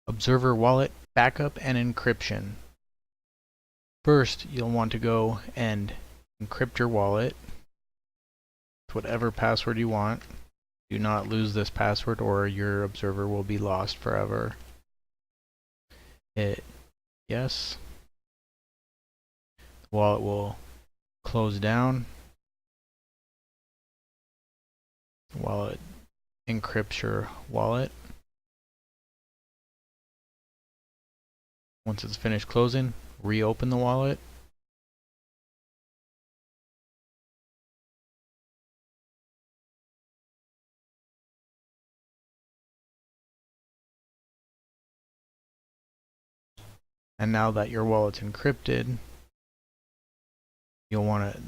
Observer wallet backup and encryption. First, you'll want to go and encrypt your wallet with whatever password you want. Do not lose this password or your observer will be lost forever. Hit yes. The wallet will close down while it encrypts your wallet. Once it's finished closing, reopen the wallet. And now that your wallet's encrypted, you'll want to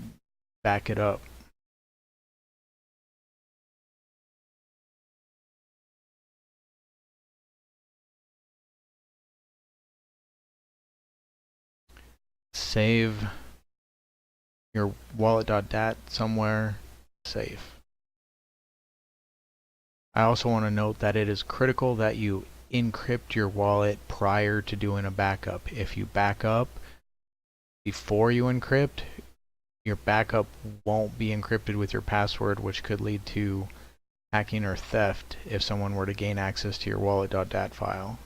back it up. Save your wallet.dat somewhere safe. I also want to note that it is critical that you encrypt your wallet prior to doing a backup. If you back up before you encrypt, your backup won't be encrypted with your password, which could lead to hacking or theft if someone were to gain access to your wallet.dat file.